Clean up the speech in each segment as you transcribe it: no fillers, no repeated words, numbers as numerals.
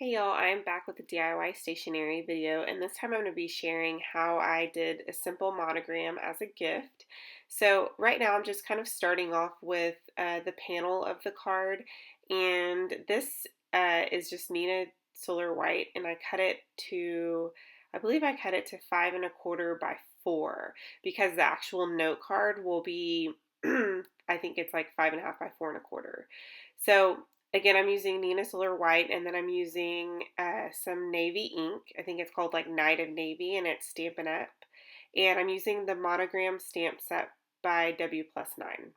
Hey y'all, I'm back with a DIY stationery video, and this time I'm going to be sharing how I did a simple monogram as a gift. So right now I'm just kind of starting off with the panel of the card, and this is just Nina Solar White, and I believe I cut it to 5 1/4 by 4, because the actual note card will be, I think it's like 5 1/2 by 4 1/4. So again, I'm using Nina Solar White, and then I'm using some navy ink. I think it's called like Night of Navy, and it's Stampin' Up. And I'm using the Monogram stamp set by W+9.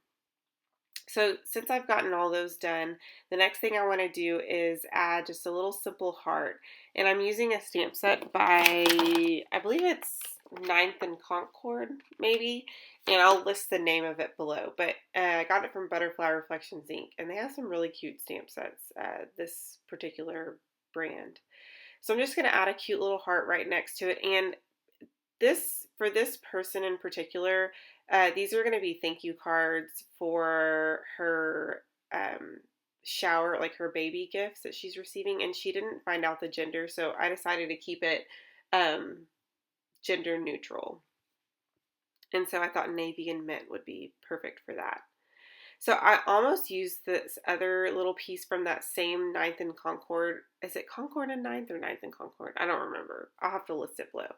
So since I've gotten all those done, the next thing I want to do is add just a little simple heart. And I'm using a stamp set by, I believe it's Ninth and Concord, maybe. And I'll list the name of it below. But I got it from Butterfly Reflections Inc. And they have some really cute stamp sets, this particular brand. So I'm just going to add a cute little heart right next to it. And for this person in particular, these are going to be thank you cards for her shower, like her baby gifts that she's receiving, and she didn't find out the gender, so I decided to keep it gender neutral. And so I thought navy and mint would be perfect for that. So I almost used this other little piece from that same Ninth and Concord. Is it Concord and Ninth or Ninth and Concord? I don't remember. I'll have to list it below.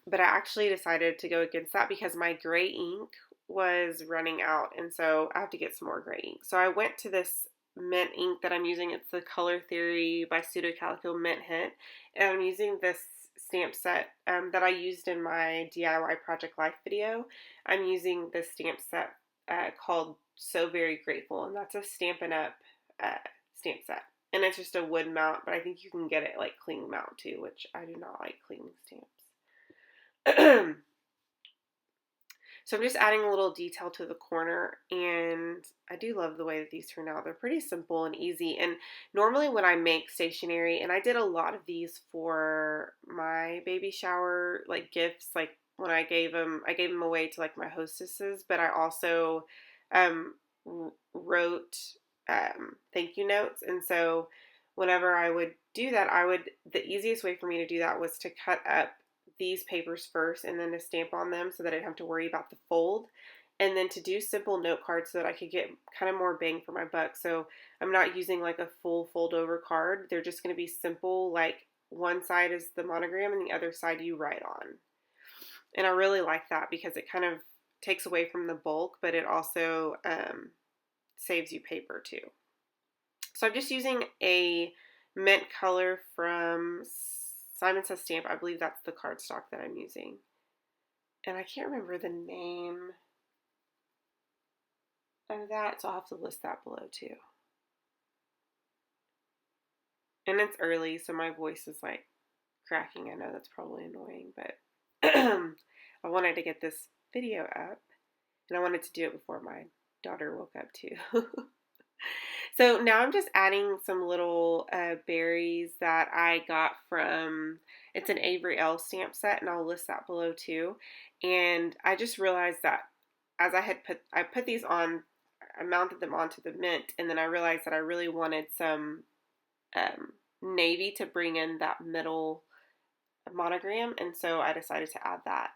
But I actually decided to go against that because my gray ink was running out, and so I have to get some more gray ink. So I went to this mint ink that I'm using. It's the Color Theory by Pseudo Calico Mint Hint, and I'm using this stamp set that I used in my DIY Project Life video. I'm using this stamp set called So Very Grateful, and that's a Stampin' Up stamp set. And it's just a wood mount, but I think you can get it like cling mount too, which I do not like cling stamps. So I'm just adding a little detail to the corner, and I do love the way that these turn out. They're pretty simple and easy, and normally when I make stationery, and I did a lot of these for my baby shower like gifts, like when I gave them away to like my hostesses, but I also wrote thank you notes. And so whenever I would do that, the easiest way for me to do that was to cut up these papers first and then to stamp on them so that I didn't have to worry about the fold, and then to do simple note cards so that I could get kind of more bang for my buck. So I'm not using like a full fold over card. They're just going to be simple, like one side is the monogram and the other side you write on. And I really like that because it kind of takes away from the bulk, but it also saves you paper too. So I'm just using a mint color from Simon Says Stamp. I believe that's the cardstock that I'm using. And I can't remember the name of that, so I'll have to list that below too. And it's early, so my voice is like cracking. I know that's probably annoying, but I wanted to get this video up, and I wanted to do it before my daughter woke up too. So now I'm just adding some little berries that I got from, it's an Avery Elle stamp set, and I'll list that below too. And I just realized that as I put these on, I mounted them onto the mint, and then I realized that I really wanted some navy to bring in that middle monogram, and so I decided to add that.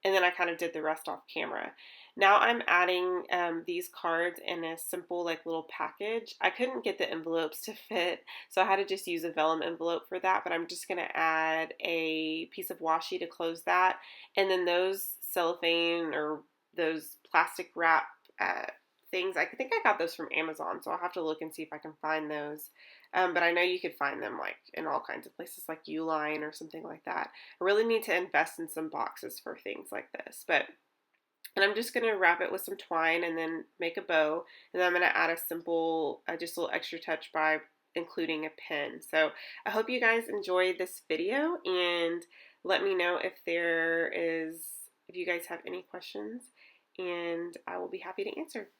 And then I kind of did the rest off camera. Now I'm adding these cards in a simple like little package. I couldn't get the envelopes to fit, so I had to just use a vellum envelope for that, but I'm just going to add a piece of washi to close that, and then those cellophane or those plastic wrap things, I think I got those from Amazon, so I'll have to look and see if I can find those. But I know you could find them like in all kinds of places like Uline or something like that. I really need to invest in some boxes for things like this. And I'm just going to wrap it with some twine and then make a bow. And then I'm going to add a simple, just a little extra touch by including a pin. So I hope you guys enjoyed this video, and let me know if you guys have any questions, and I will be happy to answer.